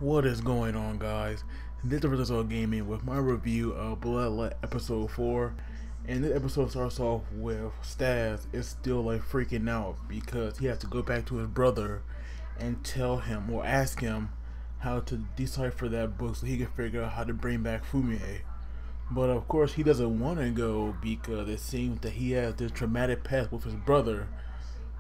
What is going on, guys? This is Rizzo Gaming with my review of Bloodlet Episode 4. And this episode starts off with Staz is still like freaking out because he has to go back to his brother and tell him or ask him how to decipher that book so he can figure out how to bring back Fumie. But of course, he doesn't want to go because it seems that he has this traumatic past with his brother.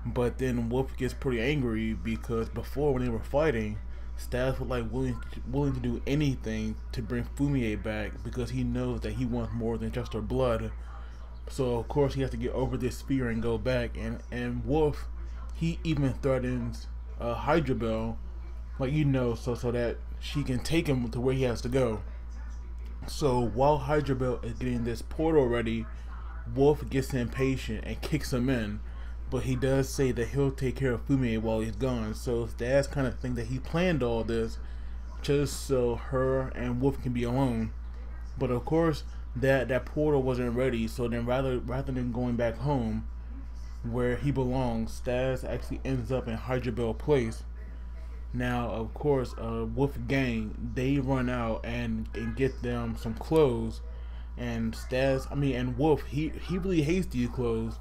But then Wolf gets pretty angry because before, when they were fighting, Staz was like willing to do anything to bring Fumie back because he knows that he wants more than just her blood. So of course he has to get over this fear and go back. And Wolf, he even threatens Hydra Bell, like so that she can take him to where he has to go. So while Hydra Bell is getting this portal ready, Wolf gets impatient and kicks him in. But he does say that he'll take care of Fumie while he's gone. So Staz kind of think that he planned all this just so her and Wolf can be alone. But of course, that portal wasn't ready. So then rather than going back home where he belongs, Staz actually ends up in Hydra Bell Place. Now, of course, Wolf gang, they run out and get them some clothes. And and Wolf, he really hates these clothes.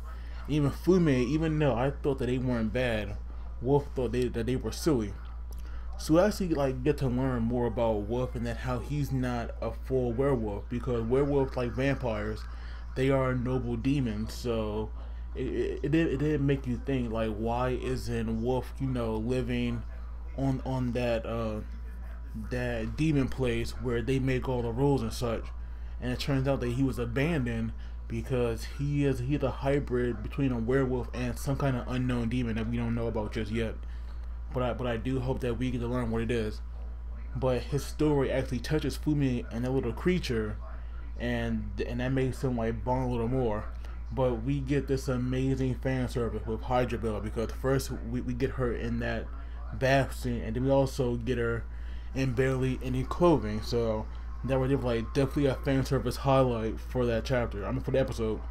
Even Fumie, even though I thought that they weren't bad, Wolf thought that they were silly. So we actually get to learn more about Wolf and that how he's not a full werewolf, because werewolves, like vampires, they are noble demons. So it didn't make you think like, why isn't Wolf living on that demon place where they make all the rules and such. And it turns out that he was abandoned because he's a hybrid between a werewolf and some kind of unknown demon that we don't know about just yet. But I do hope that we get to learn what it is. But his story actually touches Fumie and that little creature, and that makes him like bond a little more. But we get this amazing fan service with Hydra Bell, because first we get her in that bath scene, and then we also get her in barely any clothing. So that was definitely a fan service highlight for that chapter. For the episode.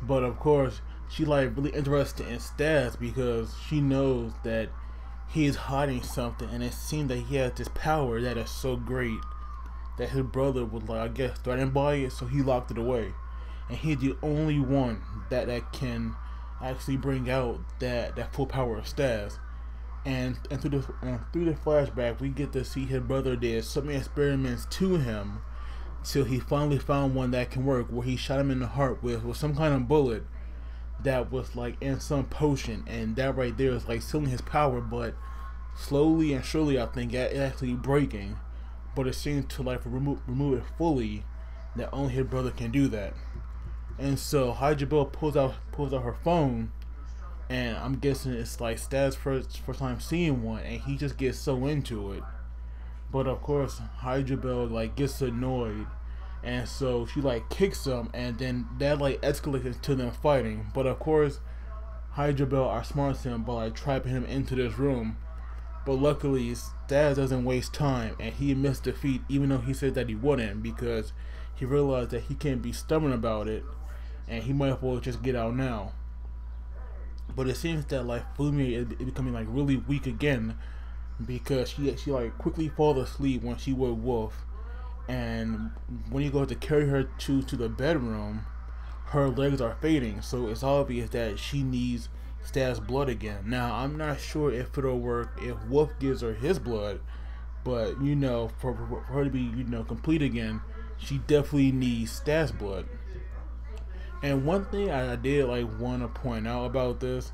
But of course, she really interested in Staz because she knows that he is hiding something, and it seems that he has this power that is so great that his brother was I guess threatened by it, so he locked it away. And he's the only one that can actually bring out that full power of Staz. And through the flashback, we get to see his brother did so many experiments to him till he finally found one that can work, where he shot him in the heart with some kind of bullet that was in some potion, and that right there is sealing his power, but slowly and surely I think it actually breaking. But it seems to remove it fully, that only his brother can do that. And so Hydra Bell pulls out her phone. And I'm guessing it's Staz's first time seeing one, and he just gets so into it. But of course, Hydra Bell gets annoyed, and so she kicks him, and then that escalates into them fighting. But of course, Hydra Bell outsmarts him by trapping him into this room. But luckily, Staz doesn't waste time, and he admits defeat, even though he said that he wouldn't, because he realized that he can't be stubborn about it, and he might as well just get out now. But it seems that Fumie is becoming really weak again, because she quickly falls asleep when she with Wolf, and when he goes to carry her to the bedroom, her legs are fading. So it's obvious that she needs Staz's blood again. Now I'm not sure if it'll work if Wolf gives her his blood, but for her to be complete again, she definitely needs Staz's blood. And one thing I did want to point out about this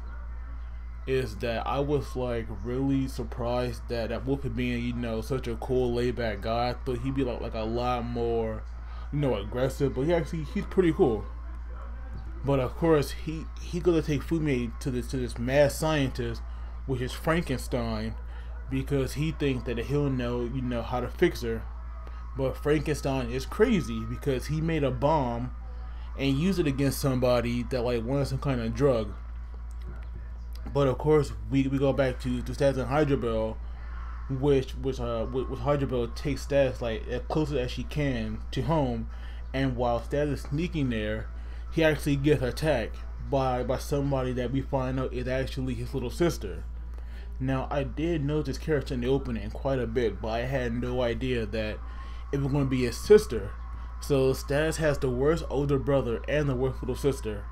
is that I was really surprised that Wolf being such a cool laid back guy. I thought he'd be a lot more aggressive, but he's pretty cool. But of course he gonna take Fumie to this mad scientist, which is Frankenstein, because he thinks that he'll know how to fix her. But Frankenstein is crazy because he made a bomb and use it against somebody that wanted some kind of drug. But of course we go back to Staz and Hydra Bell, which Hydra Bell takes Staz as close as she can to home, and while Staz is sneaking there, he actually gets attacked by somebody that we find out is actually his little sister. Now, I did know this character in the opening quite a bit, but I had no idea that it was going to be his sister. So Staz has the worst older brother and the worst little sister,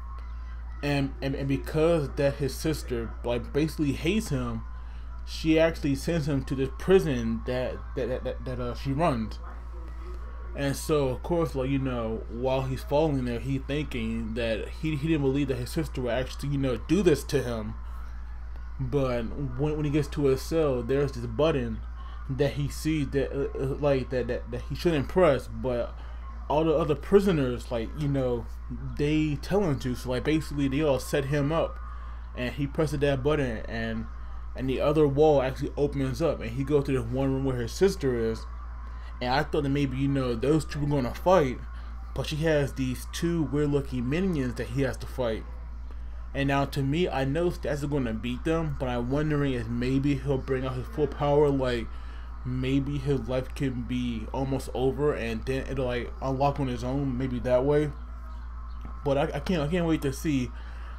and because that his sister like basically hates him, she actually sends him to this prison that she runs. And so, of course, like, while he's falling there, he thinking that he didn't believe that his sister would actually, do this to him. But when he gets to his cell, there's this button that he sees that that he shouldn't press, but all the other prisoners, like, they tell him to. So, like, basically, they all set him up, and he presses that button, and the other wall actually opens up, and he goes to this one room where his sister is. And I thought that maybe, those two were going to fight, but she has these two weird-looking minions that he has to fight. And now, to me, I know Staz is going to beat them, but I'm wondering if maybe he'll bring out his full power, like, maybe his life can be almost over, and then it'll, like, unlock on his own, maybe that way. But I can't wait to see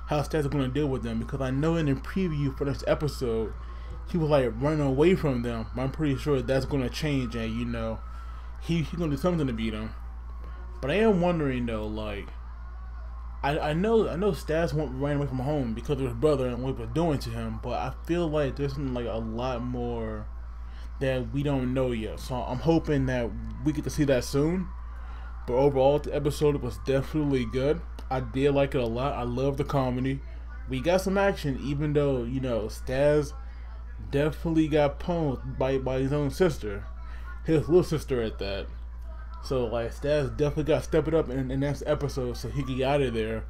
how Staz is going to deal with them, because I know in the preview for this episode, he was, like, running away from them. I'm pretty sure that's going to change, and, he's going to do something to beat them. But I am wondering, though, like, I know Staz ran away from home because of his brother and what he was doing to him, but I feel like there's like a lot more that we don't know yet. So I'm hoping that we get to see that soon. But overall, the episode was definitely good. I did like it a lot. I love the comedy. We got some action, even though, Staz definitely got pwned by his own sister. His little sister at that. So, like, Staz definitely got to step it up in the next episode so he can get out of there,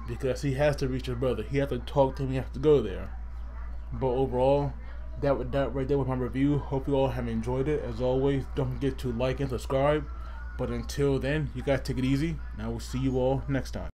because he has to reach his brother. He has to talk to him. He has to go there. But overall, that right there was my review. Hope you all have enjoyed it. As always, don't forget to like and subscribe. But until then, you guys take it easy, and I will see you all next time.